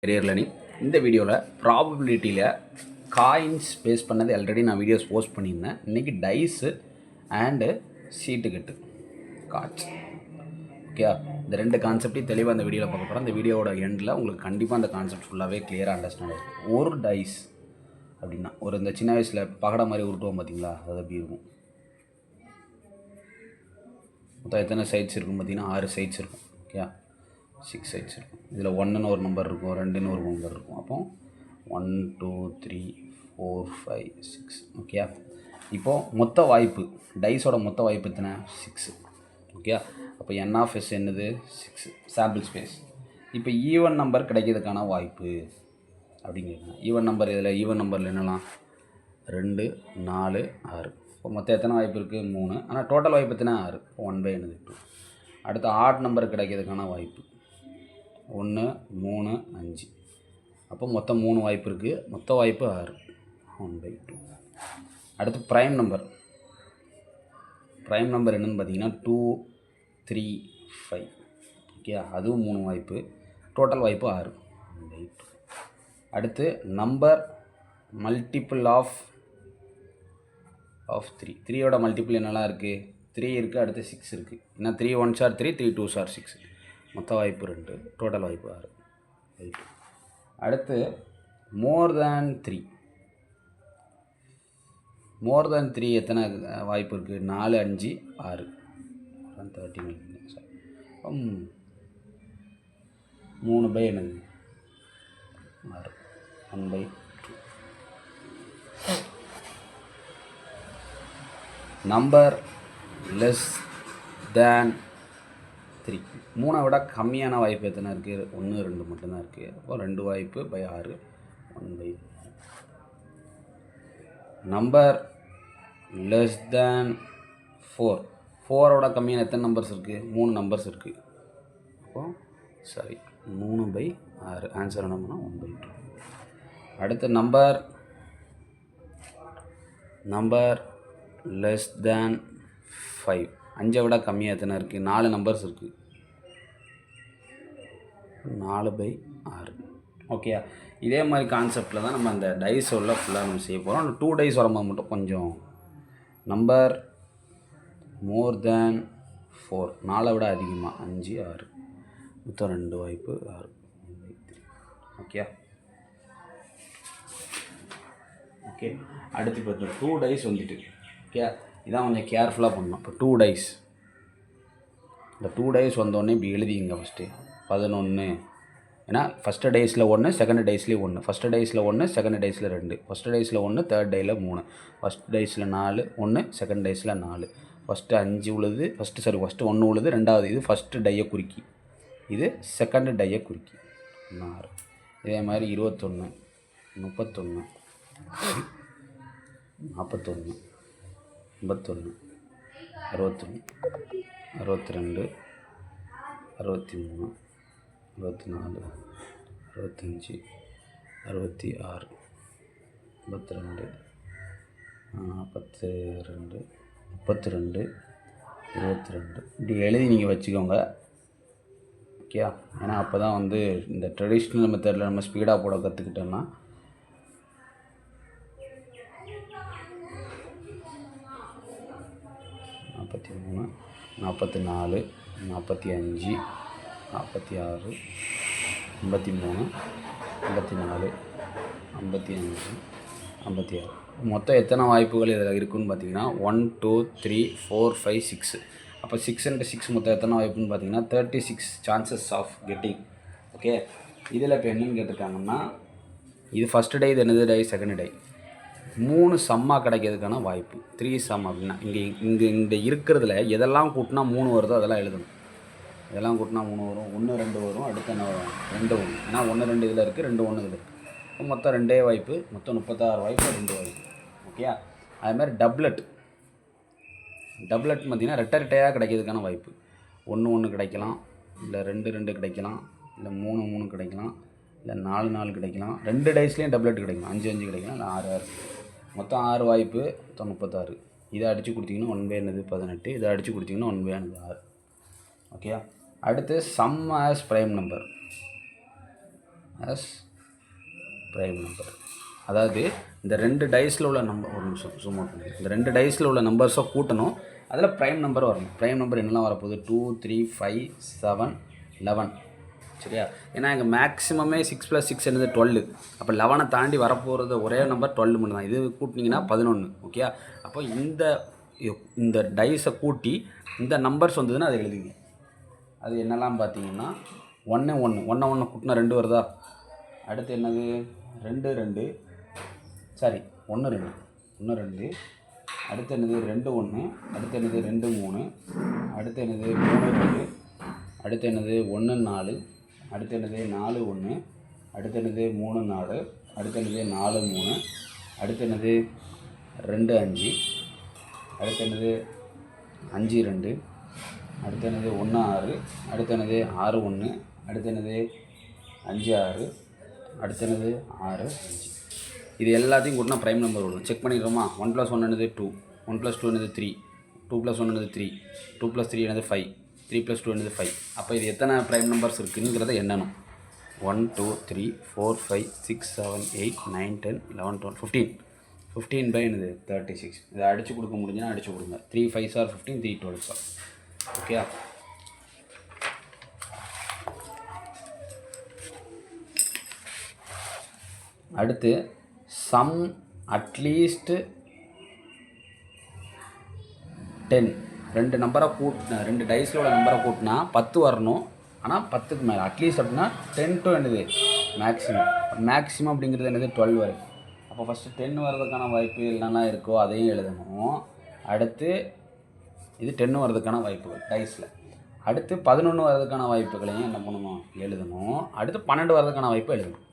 Career learning. இந்த வீடியோவில் ப்ராபபிலிட்டியில் காயின்ஸ் பேஸ் பண்ணது ஆல்ரெடி நான் வீடியோஸ் போஸ்ட் பண்ணியிருந்தேன். இன்றைக்கி டைஸு அண்டு சீட்டு கட்டு கார்ட்ஸ். ஓகே, இந்த ரெண்டு கான்செப்டையும் தெளிவாக அந்த வீடியோவில் பார்க்க போகிறோம். இந்த வீடியோவோட எண்டில் உங்களுக்கு கண்டிப்பாக அந்த கான்செப்ட் ஃபுல்லாகவே கிளியராக அண்டர்ஸ்டாண்ட் ஆகும். ஒரு டைஸ் அப்படின்னா இந்த சின்ன வயசில் பகடை மாதிரி உருட்டுவோம் பார்த்தீங்களா, அது அப்படி இருக்கும். மொத்தம் எத்தனை சைட்ஸ் இருக்கும் பார்த்தீங்கன்னா 6 சைட்ஸ் இருக்கும். ஓகே, 6 சைட்ஸ் இருக்கும். இதில் 1ன்னு ஒரு நம்பர் இருக்கும், 2ன்னு ஒரு நம்பர் இருக்கும். அப்போ 1 2 3 4 5 6. ஓகே, இப்போது மொத்த வாய்ப்பு டைஸோட மொத்த வாய்ப்பு எத்தனை? 6. ஓகே, அப்போ n ஆஃப் s என்னது? 6 சாம்பிள் ஸ்பேஸ். இப்போ ஈவன் நம்பர் கிடைக்கிறதுக்கான வாய்ப்பு அப்படிங்கிறது. ஈவன் நம்பர் இதில் ஈவன் நம்பரில் என்னெல்லாம் 2 4 6. இப்போ மொத்தம் எத்தனை வாய்ப்பு இருக்குது? 3. ஆனால் டோட்டல் வாய்ப்பு எத்தனை? 6. இப்போ 1/2. அடுத்து ஆட் நம்பர் கிடைக்கிறதுக்கான வாய்ப்பு 1 3 5. அப்போ மொத்தம் 3 வாய்ப்பு இருக்குது. மொத்த வாய்ப்பு 6, 1/2. அடுத்து ப்ரைம் நம்பர். ப்ரைம் நம்பர் என்னென்னு பார்த்தீங்கன்னா 2 3 5. ஓகே, அதுவும் 3 வாய்ப்பு. டோட்டல் வாய்ப்பு 6, 1/2. அடுத்து நம்பர் மல்டிபிள் ஆஃப் 3. 3யோட மல்டிபிள் என்னெல்லாம் இருக்குது? 3 இருக்குது, அடுத்து 6 இருக்குது. ஏன்னா 3 1s are 3, 3 2s are 6. மொத்த வாய்ப்பு 2, டோட்டல் வாய்ப்பு 6, 8. அடுத்து மோர் தேன் 3. மோர் தேன் 3 எத்தனை வாய்ப்பு இருக்குது? 4 5 6. 13. 3 என்னது? 6, 1/2. Number less than 3. 3 விட கம்மியான வாய்ப்பு எத்தனை இருக்குது? 1 2 மட்டும்தான் இருக்குது. அப்போ 2 வாய்ப்பு பை 6, 1/2. Number less than 4. 4ஓட கம்மியான எத்தனை நம்பர்ஸ் இருக்குது? 3 நம்பர்ஸ் இருக்குது. அப்போ சரி, 3/6. ஆன்சர் என்ன பண்ணால் 1/2. அடுத்த நம்பர் லெஸ் தேன் 5. 5 விட கம்மியாக எத்தனை இருக்குது? 4 நம்பர்ஸ் இருக்குது. 4/6. ஓகே, இதே மாதிரி கான்செப்டில் தான் நம்ம அந்த டைஸ் உள்ள ஃபுல்லாக நம்ம செய்ய போகிறோம். அந்த 2 டைஸ் வரும்போது மட்டும் கொஞ்சம் நம்பர் மோர் தேன் 4, 4 விட அதிகமாக 5 6. மொத்தம் 2 வாய்ப்பு 6. ஓகே ஓகே அடுத்து இப்போ 2 டைஸ் வந்துட்டு. ஓகே, இதான் கொஞ்சம் கேர்ஃபுல்லாக பண்ணணும். இப்போ 2 டைஸ், இந்த 2 டைஸ் வந்தோடனே இப்படி எழுதிங்க. ஃபஸ்ட்டு 11. ஏன்னா ஃபஸ்ட்டு டைஸில் 1, செகண்ட் டைஸ்லேயும் 1. ஃபஸ்ட்டு டைஸில் 1, செகண்ட் டைஸில் 2. ஃபஸ்ட்டு டைஸில் 1, தேர்ட் டையில் 3. ஃபஸ்ட் டைஸில் 4 1, செகண்ட் டைஸில் 4. ஃபஸ்ட்டு 5 உழுது, ஃபஸ்ட்டு 1 உழுது, ரெண்டாவது இது ஃபஸ்ட்டு டையை குறிக்கி, இது செகண்ட் டையை குறிக்கி 6. இதே மாதிரி 21 31 41 51 61 62 63 64 65 66 52 42 32 22. இப்படி எழுதி நீங்கள் வச்சுக்கோங்க. ஓகே, ஏன்னா அப்போ தான் இந்த ட்ரெடிஷ்னல் மெத்தடில் நம்ம ஸ்பீடாக போட கற்றுக்கிட்டோம்னா 43 44 45 46 53 54 55 56. மொத்தம் எத்தனை வாய்ப்புகள் இதில் இருக்குதுன்னு பார்த்தீங்கன்னா 1 2 3 4 5 6. அப்போ 6 × 6 மொத்தம் எத்தனை வாய்ப்புன்னு பார்த்தீங்கன்னா 36 சான்சஸ் ஆஃப் கெட்டிங். ஓகே, இதில் இப்போ என்னென்னு கேட்டிருக்காங்கன்னா, இது ஃபஸ்ட்டு டை, இது என்னது டை? Second tie. 3 சம்மாக கிடைக்கிறதுக்கான வாய்ப்பு 3 சம் அப்படின்னா இங்கே இருக்கிறதுல எதெல்லாம் கூட்டினா 3 வருதோ அதெல்லாம் எழுதணும். இதெல்லாம் கூட்டினா 3 வரும். 1 2 வரும். அடுத்து என்ன வரும்? 2 1. ஏன்னா 1 2 இதில் இருக்குது, 2 1 இதில் இருக்குது. மொத்தம் 2 வாய்ப்பு, மொத்தம் 36 வாய்ப்பு, 2 வாய்ப்பு. ஓகே, அதுமாதிரி டப்லெட் பார்த்திங்கன்னா ரெட்டையாக கிடைக்கிறதுக்கான வாய்ப்பு 1 1 கிடைக்கலாம், இல்லை 2 2 கிடைக்கலாம், இல்லை 3 3 கிடைக்கலாம், இல்லை 4 4 கிடைக்கலாம். 2 டைஸ்லேயும் டப்லெட் கிடைக்கலாம், 5 5 கிடைக்கலாம், இல்லை 6 6. மொத்தம் 6 வாய்ப்பு, மொத்தம் 36. இதை அடித்து கொடுத்திங்கன்னா 1/என்னது 18. இதை அடித்து கொடுத்திங்கன்னா 1/என்னது 6. ஓகே, அடுத்து sum as prime number. as prime number. அதாவது இந்த ரெண்டு டைஸில் உள்ள நம்பர், ஒரு நிமிஷம் ஜூம் அவுட் பண்ணி, இந்த ரெண்டு டைஸில் உள்ள நம்பர்ஸை கூட்டணும், அதில் ப்ரைம் நம்பர் வரணும். ப்ரைம் நம்பர் என்னெல்லாம் வரப்போகுது? 2, 3, 5, 7, 11. சரியா? ஏன்னா எங்கள் மேக்ஸிமமே 6 + 6 என்னது 12. அப்போ 11 தாண்டி வரப்போகிறது ஒரே நம்பர் 12 மட்டும் தான். இது கூட்டினீங்கன்னா 11. ஓகே? அப்போ இந்த டைஸை கூட்டி இந்த நம்பர்ஸ் வந்ததுன்னா அதை எழுதிங்க. அது என்னெல்லாம் பார்த்தீங்கன்னா 1 1 1 1 கூட்டினா 2 வருதா? அடுத்து என்னது? 2 2, சாரி 1 2 1 2. அடுத்து என்னது? 2 1. அடுத்து என்னது? 2 3. அடுத்து என்னது? 3 2. அடுத்து என்னது? 1 4. அடுத்து என்னது? 4 1. அடுத்து என்னது? 3 4. அடுத்து என்னது? 4 3. அடுத்து என்னது? 2 5. அடுத்து என்னது? 5 2. அடுத்து என்னது? 1 6. அடுத்து என்னது? 6 1. அடுத்து என்னது? 5 6. அடுத்து என்னது? 6 5. இது எல்லாத்தையும் கூட்டினா ப்ரைம் நம்பர் வரும். செக் பண்ணிடுறோமா? 1 + 1 என்னது? 2. 1 + 2 என்னது? 3. 2 + 1 என்னது? 3. 2 + 3 என்னது? 5. 3 + 2 என்னது? 5. அப்போ இது எத்தனை ப்ரைம் நம்பர்ஸ் இருக்குங்கிறத எண்ணணும். 1 2 3 4 5 6 7 8 9 10 11 12 15. 15 by என்னது? 36. இதை அடித்து கொடுக்க முடிஞ்சுன்னா அடித்து கொடுங்க. 3 5s are 15, 3 12s are. Okay? அடுத்து சம் அட்லீஸ்ட் 10. ரெண்டு நம்பரை கூட்டினா, ரெண்டு டைஸில் உள்ள நம்பரை கூட்டினா 10 வரணும். ஆனால் 10க்கு மேலே அட்லீஸ்ட் அப்படின்னா 10 to என்னது? மேக்ஸிமம் அப்படிங்கிறது என்னது? 12 வரும். அப்போ ஃபஸ்ட்டு 10 வர்றதுக்கான வாய்ப்பு இல்லைன்னா இருக்கோ அதையும் எழுதணும். அடுத்து இது 10 வர்றதுக்கான வாய்ப்புகள் டைஸில். அடுத்து 11 வர்றதுக்கான வாய்ப்புகளையும் என்ன பண்ணணும்? எழுதணும். அடுத்து 12 வர்றதுக்கான வாய்ப்பு எழுதணும்.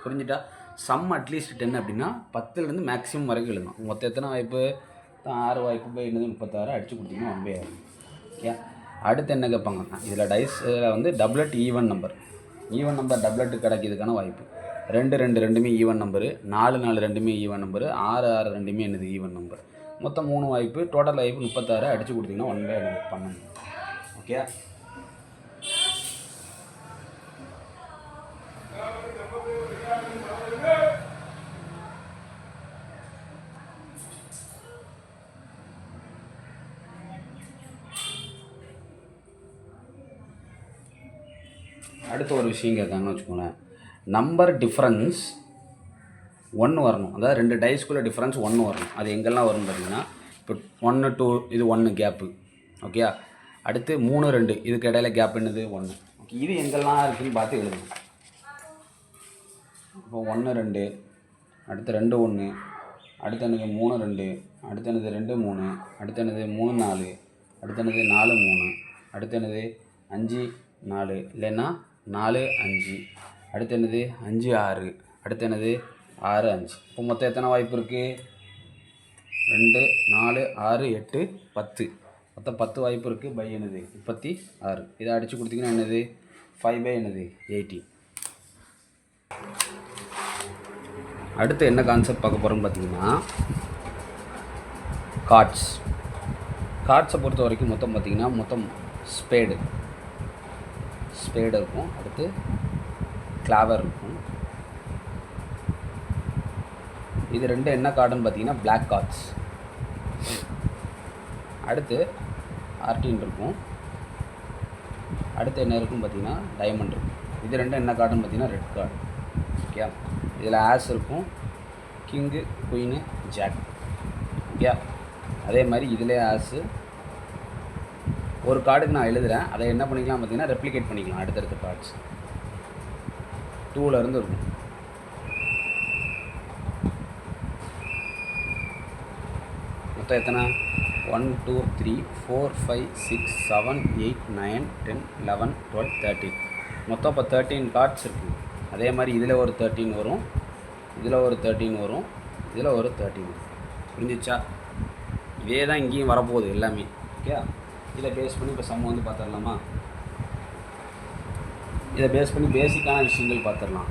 புரிஞ்சுட்டா? சம் அட்லீஸ்ட் 10 அப்படின்னா 10லேருந்து மேக்ஸிமம் வரைக்கும் எழுதணும். மொத்தம் எத்தனை வாய்ப்பு? 6 வாய்ப்பு பை என்னது? 36. அடித்து கொடுத்தீங்கன்னா 1/6. ஓகே? அடுத்து என்ன கேட்பாங்கன்னா, இதில் டைஸில் வந்து doublet even number. Even number doublet கிடைக்கிறதுக்கான வாய்ப்பு. 2 2 ரெண்டுமே ஈவன் நம்பரு. 4 4 ரெண்டுமே ஈவன் நம்பரு. 6 6 ரெண்டுமே என்னது? Even number. மொத்தம் 3 வாய்ப்பு. டோட்டல் வாய்ப்பு 36. அடித்து கொடுத்தீங்கன்னா 1/12. ஓகே? அடுத்த ஒரு விஷயம் கேட்காங்கன்னு வச்சுக்கோங்களேன். நம்பர் டிஃப்ரென்ஸ் 1 வரணும். அதாவது ரெண்டு டைஸ்குள்ளே டிஃப்ரென்ஸ் 1 வரணும். அது எங்கெல்லாம் வரும்னு பார்த்தீங்கன்னா, இப்போ 1 2 இது 1 கேப்பு. ஓகே? அடுத்து 3 2 இதுக்கு இடையில கேப் என்னது? 1. ஓகே? இது எங்கெல்லாம் இருக்குதுன்னு பார்த்து எழுதணும். இப்போ 1 2. அடுத்து 2 1. அடுத்து எனக்கு 3 2. அடுத்து என்னது? 2 3. அடுத்து என்னது? 3 4. அடுத்து என்னது? 4 3. அடுத்து என்னது? 5 4. இல்லைன்னா 4 5. அடுத்து என்னது? 5 6. அடுத்து என்னது? 6 5. இப்போ மொத்தம் எத்தனை வாய்ப்பு இருக்குது? 2 4 6 8 10. மொத்தம் 10 வாய்ப்பு இருக்குது. பை என்னது? 36. இதை அடித்து கொடுத்தீங்கன்னா என்னது? 5 by என்னது? 80. அடுத்து என்ன கான்செப்ட் பார்க்க போகிறோம்னு பார்த்தீங்கன்னா, கார்ட்ஸை பொறுத்த வரைக்கும் மொத்தம் பார்த்திங்கன்னா மொத்தம் ஸ்பேடு இருக்கும். அடுத்து கிளாவர் இருக்கும். இது ரெண்டு என்ன கார்டுன்னு பார்த்தீங்கன்னா பிளாக் கார்ட்ஸ். அடுத்து 13 இருக்கும். அடுத்து என்ன இருக்குன்னு பார்த்தீங்கன்னா டைமண்ட் இருக்கும். இது ரெண்டும் என்ன கார்டுன்னு பார்த்தீங்கன்னா ரெட் கார்டு. ஓகே? இதில் ஆஸ் இருக்கும், கிங்கு குயினு ஜாக். ஓகே? அதே மாதிரி இதிலே ஆஸு. ஒரு கார்டுக்கு நான் எழுதுகிறேன், அதை என்ன பண்ணிக்கலாம் பார்த்தீங்கன்னா ரெப்ளிகேட் பண்ணிக்கலாம் அடுத்தடுத்த கார்ட்ஸ். 2லேருந்து இருக்கும். மொத்தம் எத்தனை? 1 2 3 4 5 6 7 8 9 10 11 12 13. மொத்தம் இப்போ 13 கார்ட்ஸ் இருக்குது. அதே மாதிரி இதில் ஒரு 13 வரும், இதில் ஒரு 13 வரும், இதில் ஒரு 13 வரும். புரிஞ்சிச்சா? இதே தான் இங்கேயும் வரப்போகுது எல்லாமே. ஓகே? இதை பேஸ் பண்ணி இப்போ சம் வந்து பார்த்துடலாமா? இதை பேஸ் பண்ணி பேசிக்கான விஷயங்கள் பார்த்துடலாம்.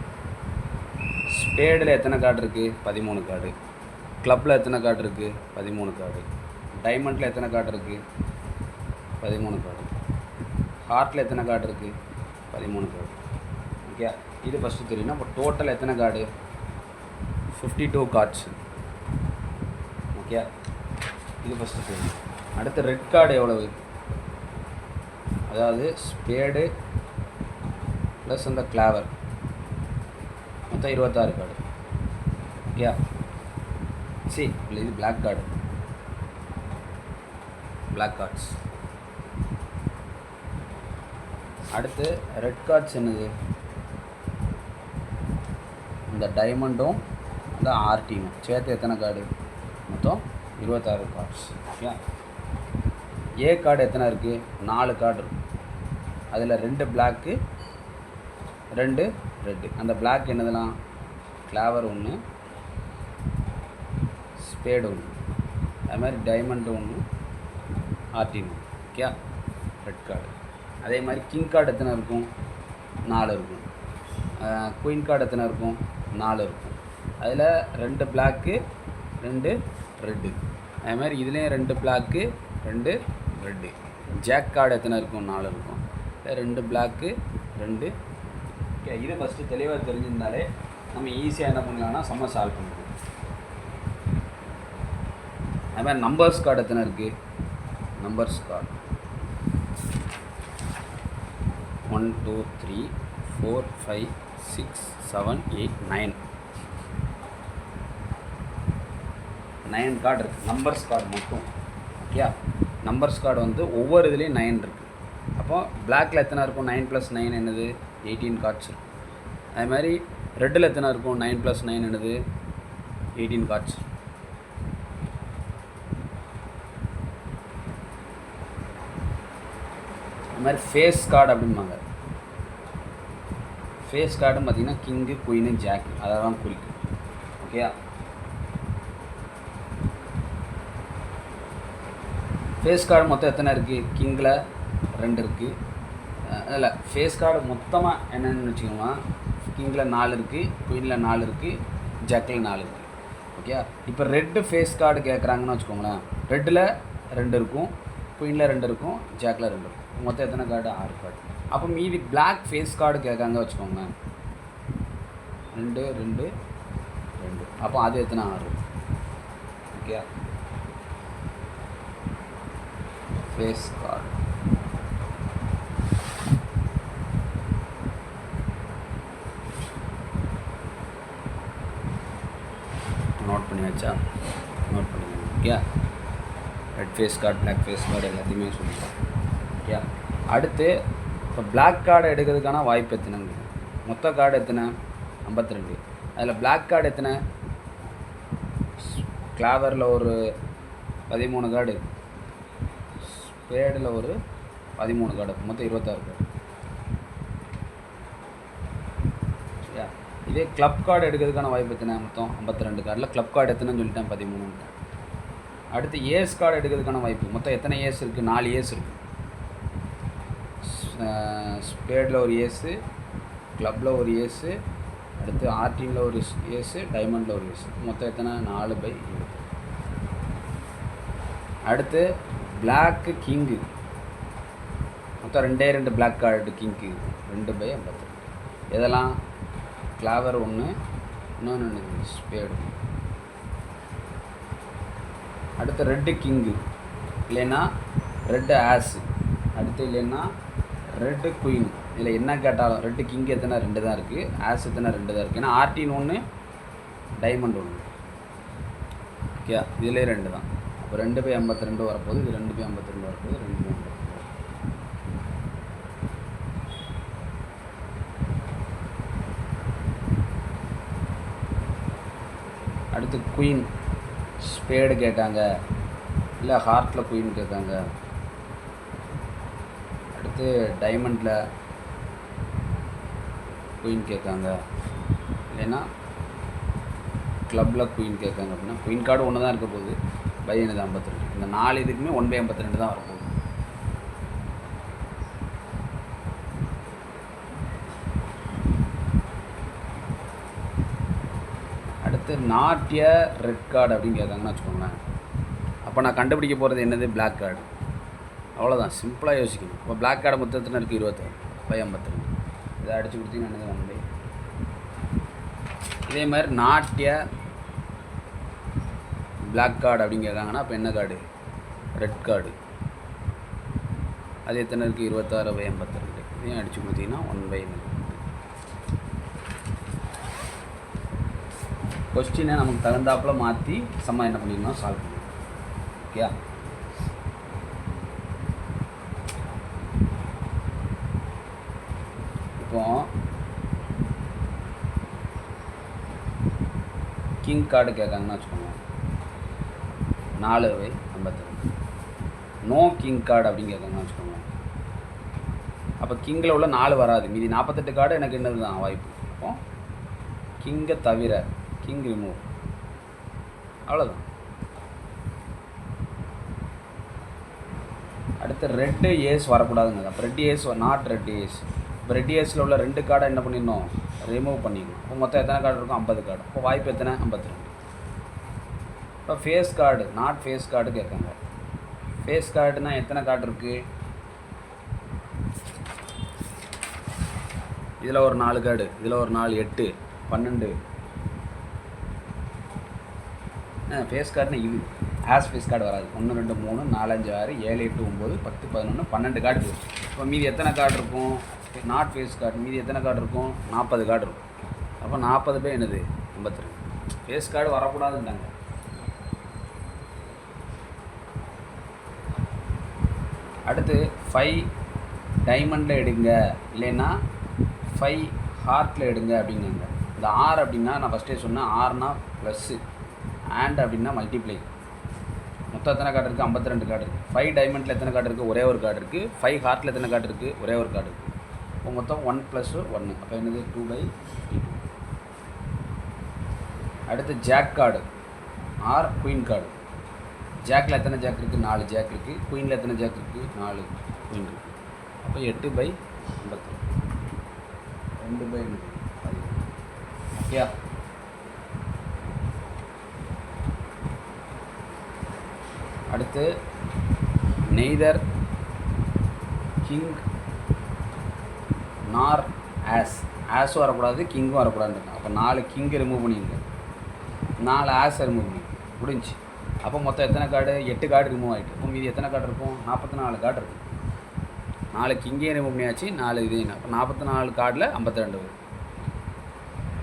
ஸ்பேடில் எத்தனை கார்டு இருக்குது? 13 கார்டு. கிளப்பில் எத்தனை கார்டு இருக்குது? 13 கார்டு. டைமண்டில் எத்தனை கார்டு இருக்குது? 13 கார்டு. ஹார்ட்டில் எத்தனை கார்டு இருக்குது? 13 கார்டு. ஓகே? இது ஃபஸ்ட்டு தெரியும்னா இப்போ டோட்டல் எத்தனை கார்டு 52 கார்ட்ஸ். ஓகே, இது ஃபஸ்ட்டு தெரியும். அடுத்து ரெட் கார்டு எவ்வளவு, அதாவது ஸ்பேடு ப்ளஸ் அந்த கிளாவர் மொத்தம் 26 கார்டு. ஓகே, சி இது பிளாக் கார்டு, பிளாக் கார்ட்ஸ். அடுத்து ரெட் கார்ட்ஸ் என்னது, இந்த டைமண்டும் இந்த ஆர்டினும் சேர்த்து எத்தனை கார்டு, மொத்தம் 26 கார்ட்ஸ். ஓகே, ஏ கார்டு எத்தனை இருக்குது, 4 கார்டு இருக்கும். அதில் 2 பிளாக்கு 2 ரெட்டு. அந்த பிளாக் என்னதெல்லாம் கிளாவர் 1, ஸ்பேடு 1, அது மாதிரி டைமண்டு 1, ஆர்டின் 1. Okay, red card. அதே மாதிரி கிங் கார்டு எத்தனை இருக்கும், 4 இருக்கும். குயின் கார்டு எத்தனை இருக்கும், 4 இருக்கும். அதில் 2 பிளாக்கு 2 ரெட்டு. அதே மாதிரி இதுலேயும் 2 பிளாக்கு 2 ரெட்டு. ஜாக் கார்டு எத்தனை இருக்கும், 4 இருக்கும். 2 பிளாக்கு 2. ஓகே, இது ஃபஸ்ட்டு தெளிவாக தெரிஞ்சிருந்தாலே நம்ம ஈஸியாக என்ன பண்ணலாம்னா சம்ம சால்வ் பண்ணிக்கலாம். அது மாதிரி நம்பர்ஸ் கார்டு எத்தனை இருக்குது, நம்பர்ஸ் கார்டு 1 2 3 4 5 6 7 8 9 கார்டு இருக்குது, நம்பர்ஸ் கார்டு மட்டும். ஓகே, நம்பர்ஸ் கார்டு வந்து ஒவ்வொரு இதுலேயும் 9 இருக்குது. அப்போ பிளாக்கில் எத்தனை இருக்கும், 9 + 9 என்னது 18 கார்ட்ஸ் இருக்கும். அதே மாதிரி ரெட்டில் எத்தனை இருக்கும், 9 + 9 என்னது 18 கார்ட்ஸ். அது மாதிரி ஃபேஸ் கார்டு அப்படிம்பாங்க. ஃபேஸ் கார்டுன்னு பார்த்தீங்கன்னா கிங்கு குயினு ஜாக்கு அதை தான் குறிக்கும். ஓகே, ஃபேஸ் கார்டு மொத்தம் எத்தனை இருக்குது, கிங்கில் 2 இருக்குது. அதில் ஃபேஸ் கார்டு மொத்தமாக என்னென்னு வச்சுக்கோங்களா, கிங்கில் 4 இருக்குது, குயினில் 4 இருக்குது, ஜாக்கில் 4 இருக்குது. ஓகே, இப்போ ரெட்டு ஃபேஸ் கார்டு கேட்குறாங்கன்னு வச்சுக்கோங்களேன். ரெட்டில் 2 இருக்கும், குயினில் 2 இருக்கும், ஜாக்கில் 2 இருக்கும். மொத்தம் எத்தனை கார்டு, 6 கார்டு. அப்போ மீதி பிளாக் ஃபேஸ் கார்டு கேட்காங்க வச்சுக்கோங்க, 2 2 2. அப்போ அது எத்தனை, 6. Okay, face card. நோட் பண்ணி வச்சா நோட் பண்ணிக்கணும். Okay, red face card, black face card எல்லாத்தையுமே சொல்லிட்டோம். ஓகே, அடுத்து இப்போ பிளாக் கார்டு எடுக்கிறதுக்கான வாய்ப்பு எத்தனைங்க, மொத்த கார்டு எத்தனை, 52. அதில் பிளாக் கார்டு எத்தனை, கிளாவரில் ஒரு 13 கார்டு, ஸ்பேடில் ஒரு 13 கார்டு, மொத்தம் 26 கார்டு. சரியா, இதே கிளப் கார்டு எடுக்கிறதுக்கான வாய்ப்பு எத்தனை, மொத்தம் 52 கார்டில் கிளப் கார்டு எத்தனைன்னு சொல்லிட்டேன், 13. அடுத்து ஏஸ் கார்டு எடுக்கிறதுக்கான வாய்ப்பு மொத்தம் எத்தனை ஏஸ் இருக்குது, 4 ஏஸ் இருக்குது. ஸ்பேடில் ஒரு ஏஸு, கிளப்பில் ஒரு ஏஸு, அடுத்து ஆர்டினில் ஒரு ஏஸு, டைமண்டில் ஒரு ஏஸு, மொத்தம் எத்தனை, 4/20. அடுத்து பிளாக்கு கிங்கு மொத்தம் 2 பிளாக் கார்டு கிங்கு 2/52. இதெல்லாம் கிளாவர் 1, இன்னொன்று ஸ்பேடு. அடுத்து ரெட்டு கிங்கு இல்லைன்னா ரெட்டு ஆஸு, அடுத்து இல்லைன்னா ரெட்டு குயின். இதில் என்ன கேட்டாலும் ரெட்டு கிங் எத்தனை, 2 தான் இருக்குது, ஆஸ் எத்தனை, 2 தான் இருக்குது. ஏன்னா ஆர்டின் 1, டைமண்ட் 1. ஓகே, இதிலே 2 தான். அப்போ 2/52 வரப்போகுது, இது 2/52 வரப்போகுது, 2/52. அடுத்து குயின் ஸ்பேடு கேட்காங்க, இல்லை ஹார்ட்டில் குயின் கேட்காங்க. அடுத்து டைமண்டில் குயின் கேட்காங்க, இல்லைன்னா கிளப்பில் குயின் கேட்காங்க. அப்படின்னா குயின் கார்டு 1 தான் இருக்க போகுது, பை என்னது 52. இந்த 4 இதுக்குமே 1/52 தான் வரப்போகுது. அடுத்து நாட்டிய ரெட் கார்டு அப்படின்னு கேட்காங்கன்னு வச்சுக்கோங்களேன். அப்போ நான் கண்டுபிடிக்க போகிறது என்னது, பிளாக் கார்டு. அவ்வளோதான், சிம்பிளாக யோசிக்கணும். இப்போ பிளாக் கார்டு மொத்தத்தில் இருக்குது 26/52. இதை அடித்து கொடுத்தீங்கன்னா என்னது 1/52. இதே மாதிரி நாட்டிய பிளாக் கார்டு அப்படின்னு கேட்காங்கன்னா அப்போ என்ன கார்டு? Red card. அது எத்தனை இருக்குது? 26/82. இதையும் அடித்து கொடுத்தீங்கன்னா 1/2. கொஸ்டினை நமக்கு தகுந்தாப்பில் மாற்றி சம்மா என்ன பண்ணிடணும்? சால்வ் பண்ணணும். ஓகே. இப்போ கிங் கார்டு கேட்காங்கன்னு வச்சுக்கோங்க. 4/52. நோ கிங் கார்டு அப்படின்னு கேட்காங்கன்னு வச்சுக்கோங்க. அப்போ கிங்கில் உள்ள 4 வராது. மீதி 48 கார்டு எனக்கு என்னது தான் வாய்ப்பு. அப்போ கிங்கை தவிர கிங் ரிமூவ். அவ்வளோதான். அடுத்து ரெட்டு ஏஸ் வரக்கூடாதுங்க. அப்போ red ace not red ace. இப்போ ரெட் ஏஸில் உள்ள 2 கார்டை என்ன பண்ணிடணும்? ரிமூவ் பண்ணிடணும். இப்போ மொத்தம் எத்தனை கார்டு இருக்கும்? 50 கார்டு. இப்போ வாய்ப்பு எத்தனை? 52. இப்போ face card not face card கேட்காங்க. ஃபேஸ் கார்டுனா எத்தனை கார்டு இருக்குது? இதில் ஒரு 4 கார்டு, இதில் ஒரு 4, 8, 12. ஃபேஸ் கார்டுனா இது ஹேஸ் ஃபேஸ் கார்டு வராது. 1 2 3 4 5 6 7 8 9 10 11 12 கார்டு போச்சு. இப்போ மீதி எத்தனை கார்டு இருக்கும்? Not face card. மீதி எத்தனை கார்டு இருக்கும்? 40 கார்டு இருக்கும். அப்போ 40 பேர் என்னது? 52. ஃபேஸ் கார்டு வரக்கூடாதுன்றாங்க. அடுத்து 5 டைமண்டில் எடுங்க, இல்லைன்னா 5 ஹார்ட்டில் எடுங்க அப்படிங்காங்க. இந்த ஆர் அப்படின்னா நான் ஃபஸ்ட்டே சொன்னேன், ஆர்னா ப்ளஸ்ஸு, அண்ட் அப்படின்னா மல்டிப்ளை. மொத்தம் எத்தனை கார்டு இருக்குது? 52 கார்டு இருக்குது. 5 டைமண்டில் எத்தனை கார்டு இருக்குது? ஒரே ஒரு கார்டு இருக்குது. 5 ஹார்ட்டில் எத்தனை கார்டு இருக்குது? ஒரே ஒரு கார்டு இருக்குது. இப்போ மொத்தம் 1 + 1. அப்போ என்னது? 2/52. அடுத்து jack card or queen card. ஜாக்கில் எத்தனை ஜாக் இருக்குது? 4 ஜாக் இருக்குது. குயினில் எத்தனை ஜாக் இருக்குது? 4 குயின் இருக்குது. அப்போ 8/52. 2/50. ஓகே. அடுத்து நெய்தர் கிங் நார் ஆஸும் வரக்கூடாது, கிங்கும் வரக்கூடாதுன்னு. அப்போ 4 கிங்கை ரிமூவ் பண்ணிடுங்க, 4 ஆஸை ரிமூவ் பண்ணி முடிஞ்சு. அப்போ மொத்தம் எத்தனை கார்டு? 8 கார்டு ரிமூவ் ஆகிட்டு. இப்போ மீதி எத்தனை கார்டு இருக்கும்? 44 கார்டு இருக்கும். 4 கிங்கையும் ரிமூவ் பண்ணியாச்சு, 4 இதையும். அப்போ 44 கார்டில் 52 வரும்.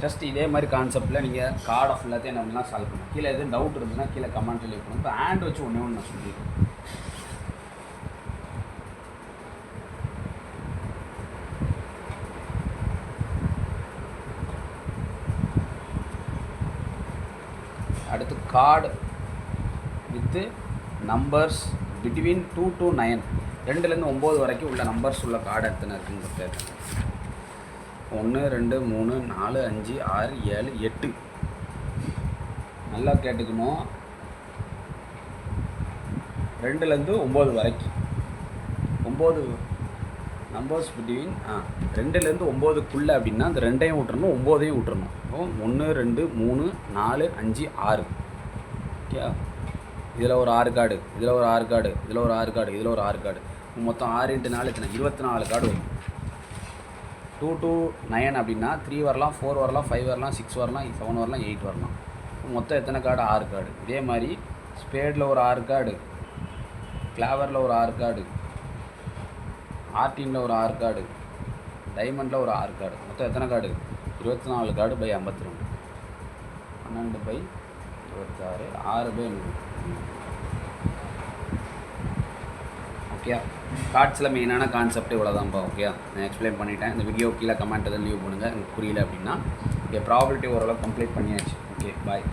ஜஸ்ட் இதே மாதிரி கான்செப்டில் நீங்கள் கார்டை ஃபுல்லாத்தையும் என்ன பண்ணலாம்? சால்வ் பண்ணலாம். கீழே எதுவும் டவுட் இருந்துச்சுன்னா கீழே கமெண்ட்டில் லீவ் பண்ணுங்கள். இப்போ ஹேண்ட் வச்சு ஒன்று நான் சொல்லியிருக்கேன். அடுத்து card with numbers between 2 to 9, 2லேருந்து 9 வரைக்கும் உள்ள நம்பர்ஸ் உள்ள கார்டு எத்தனை இருக்குன்னு கேட்குறேன். 1 2 3 4 5 6 7 8. நல்லா கேட்டுக்கணும். 2லேருந்து 9 வரைக்கும் 9 நம்பர்ஸ் பிட்வீன் 2லேருந்து 9க்குள்ளே அப்படின்னா அந்த 2ஐயும் விட்டுறணும், 9ஐயும் விட்டுறணும். 1 2 3 4 5 6. ஓகே. இதில் ஒரு 6 கார்டு, இதில் ஒரு 6 கார்டு, இதில் ஒரு 6 கார்டு, இதில் ஒரு 6 கார்டு. மொத்தம் 6 × 4 எத்தனை? 24 கார்டு வரும். 2 to 9 அப்படின்னா 3 வரலாம், 4 வரலாம், 5 வரலாம், 6 வரலாம், 7 வரலாம், 8 வரலாம். மொத்தம் எத்தனை கார்டு? 6 கார்டு. இதே மாதிரி ஸ்பேடில் ஒரு 6 கார்டு, கிளாவரில் ஒரு 6 கார்டு, ஆர்டினில் ஒரு 6 கார்டு, டைமண்டில் ஒரு 6 கார்டு. மொத்தம் எத்தனை கார்டு? 24 card by 52. 12/26 6/100. ஓகே. கார்ட்ஸில் மெயினான கான்செப்ட் இவ்வளோதான்ப்பா. ஓகே, நான் எக்ஸ்பிளைன் பண்ணிட்டேன். இந்த வீடியோ கீழே கமெண்ட் எதாவது லீவ் பண்ணுங்கள். எனக்கு புரியல அப்படின்னா. ஓகே, ப்ராபபிலிட்டி ஓரளவு கம்ப்ளீட் பண்ணியாச்சு. ஓகே, பாய்.